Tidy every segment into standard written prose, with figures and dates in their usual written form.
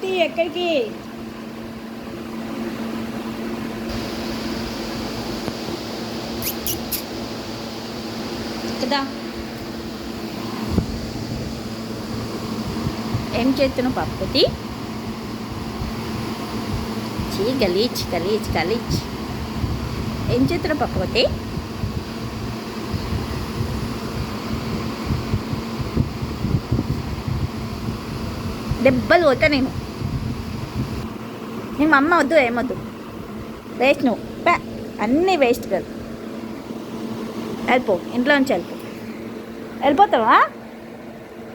ఏంటి ఎక్కడికి? కదా ఏం చేస్తున్నావు పాపతి? చీ గలీజ్ గలీజ్ గలీజ్. ఏం చేస్తున్నావు పాపతి? దెబ్బలు పోతా నేను. మా అమ్మ వద్దు, ఏమొద్దు, వేస్ట్ నువ్వు. అన్నీ వేస్ట్ కదా. వెళ్ళిపో, ఇంట్లో నుంచి వెళ్ళిపో. వెళ్ళిపోతావా?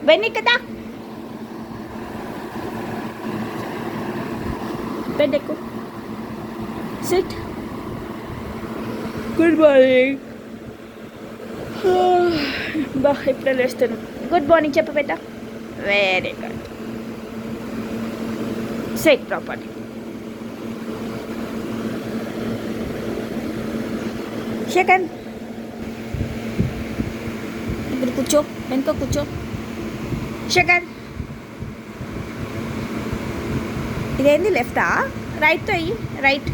వెన్నీ కదా, బెడ్ ఎక్కు, సిట్. Good morning. బా ఇప్పుడే లేస్తాను. గుడ్ మార్నింగ్ చెప్పు బేటా. Very good. Sit properly. Second ఇక్కడ కూర్చో, వెనుక కూర్చో. సెకండ్ ఇదేంది, లెఫ్టా రైట్ అయ్యి? Right.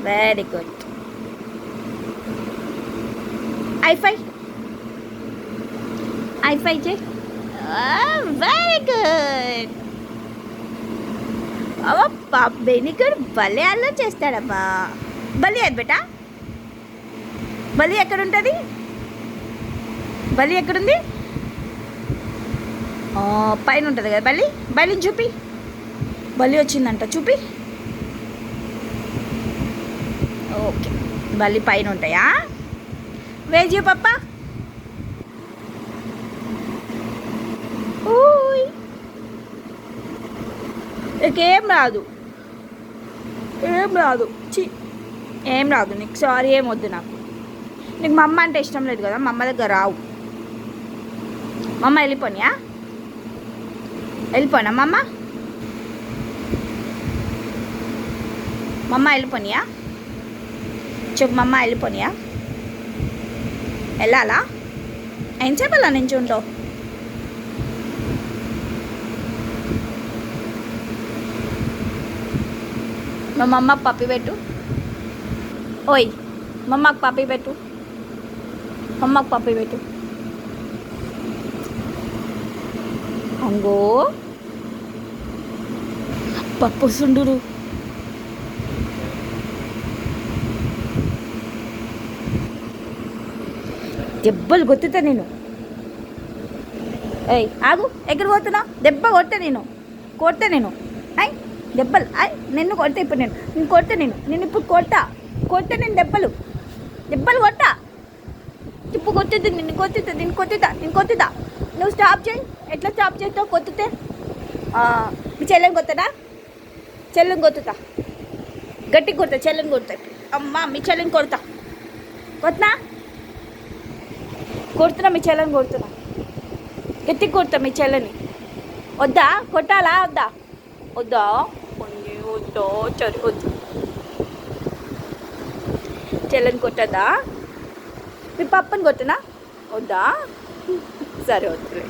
Very good. High five high five చే. Very good. అబ్బా బెనిగడ్ భలే అలా చేస్తాడమ్మా. బలి అది బేటా. బలి ఎక్కడుంటుంది? బలి ఎక్కడుంది? పైన ఉంటుంది కదా బలి. బలిని చూపి. బలి వచ్చిందంట, చూపి. ఓకే, బలి పైన ఉంటాయా? వేజ్ పప్ప. ఓయ్ నీకేం రాదు, ఏం రాదు. ఏం రాదు నీకు. సారీ, ఏం వద్దు నాకు. నీకు మా అమ్మ అంటే ఇష్టం లేదు కదా, మా అమ్మ దగ్గర రావు. మా అమ్మ వెళ్ళిపోనియా? వెళ్ళిపోనా మా అమ్మ? మా అమ్మ వెళ్ళిపోనియా? చెప్పు, మా అమ్మ వెళ్ళిపోనియా? వెళ్ళాలా? ఏం చెప్పాలా నుంచి ఉంటావు? మా అమ్మకి పప్పి పెట్టు. ఓయ్, మా అమ్మకి పప్పి పెట్టు. మా అమ్మకి పప్పి పెట్టు. అంగో పప్పు సుండురు. దెబ్బలు కొత్తుతా నేను. ఏయ్ ఆగు, ఎక్కడ పోతున్నా? దెబ్బ కొడతా నేను, కొడతా నేను. దెబ్బలు నిన్ను కొడతా ఇప్పుడు. నేను కొడతా, నేను ఇప్పుడు కొడతా నేను. దెబ్బలు కొడతా. ఇప్పుడు కొట్టుద్ది, నిన్ను కొట్టుతా. నువ్వు స్టాప్ చేయి. ఎట్లా స్టాప్ చేస్తావు? కొత్తుతే మీ చెల్లెని కొత్తడా? చెల్లెని కొత్తుతా, గట్టిగా కొడతా. చెల్లెని కొడతా. అమ్మ మీ చెల్లెని కొడతా. కొడుతున్నా, మీ చెల్లెని కొడుతున్నా. గట్టిగా కొడతా మీ చెల్లెని. వద్దా? కొట్టాలా వద్దా? వద్దా? వద్దా? సరే వద్దు. చెల్లెని కొట్టదా? మీ పప్పని కొట్టనా? వద్దా? సరే వద్దులే.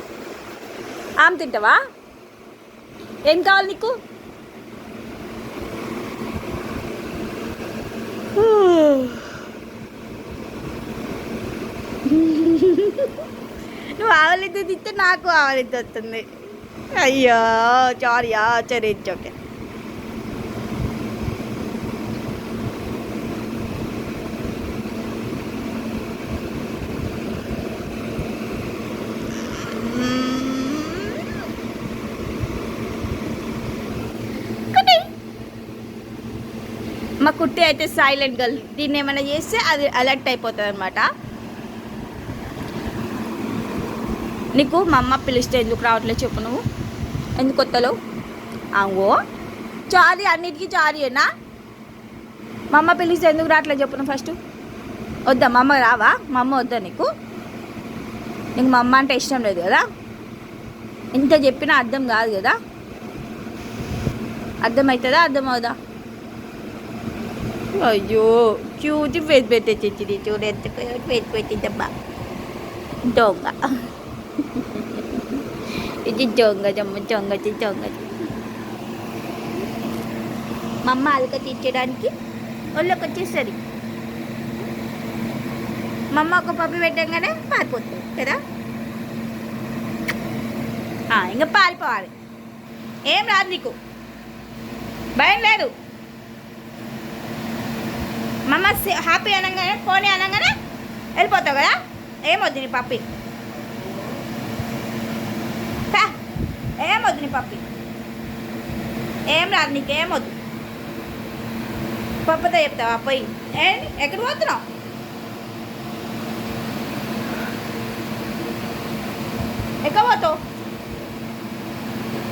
ఆమె తింటావా? ఏం కావాలి నీకు? నువ్వు ఆవలిద్దు తింటే నాకు ఆవలిద్దు వస్తుంది. అయ్యో సారీయా. సరే ఓకే. మా కుట్టి అయితే సైలెంట్ గర్ల్. దీన్ని ఏమైనా చేస్తే అది అలర్ట్ అయిపోతుంది అనమాట. నీకు మా అమ్మ పిలిస్తే ఎందుకు రావట్లేదు చెప్పు? నువ్వు ఎందుకు కొత్తలో? అంగో చారీ, అన్నిటికీ చారీనా? మా అమ్మ పిలిస్తే ఎందుకు రావట్లేదు చెప్పు నువ్వు ఫస్ట్. వద్దా? మా అమ్మ రావా? మా అమ్మ వద్దా నీకు? మా అమ్మ అంటే ఇష్టం లేదు కదా? ఇంత చెప్పినా అర్థం కాదు కదా? అర్థమవుతుందా? అర్థం అవుదా? అయ్యో క్యూట్ ఫేస్ పెట్టేది చూడు, ఎంత ఫేస్ పెట్టిందమ్మా. దొంగ ఇది దొంగ దొంగ దొంగ దొంగ. మా అమ్మ అలక తీర్చడానికి ఒళ్ళోకి వచ్చేస్తుంది. మా అమ్మ ఒక పప్పు పెట్టంగానే పారిపోతుంది కదా. ఇంకా పారిపోవాలి, ఏం రాదు నీకు, భయం లేదు. మా అమ్మ హ్యాపీ అనగానే పోనీ అనగానే వెళ్ళిపోతావు కదా. ఏమొద్దు నీ పప్పి, ఏమొద్దు నీ పప్పి, ఏం రాదు నీకు, ఏమొద్దు. పప్పుతో చెప్తావా పోయి? ఎక్కడ పోతున్నావు? ఎక్కడ పోతావు?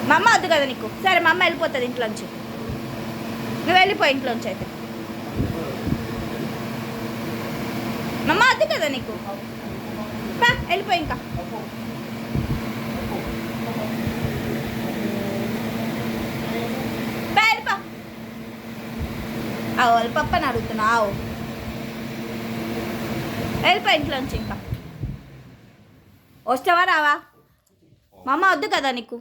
మా అమ్మ వద్దు కదా నీకు. సరే మా అమ్మ వెళ్ళిపోతుంది ఇంట్లోంచి, నువ్వు వెళ్ళిపో ఇంట్లోంచి. అయితే మా అమ్మ వద్దు కదా నీకు, వెళ్ళిపో ఇంకా. వెళ్ళిపో. వాళ్ళ పప్పని అడుగుతున్నావు, వెళ్ళిపో ఇంట్లోంచి ఇంకా. వస్తావా రావా? మా అమ్మ వద్దు కదా నీకు.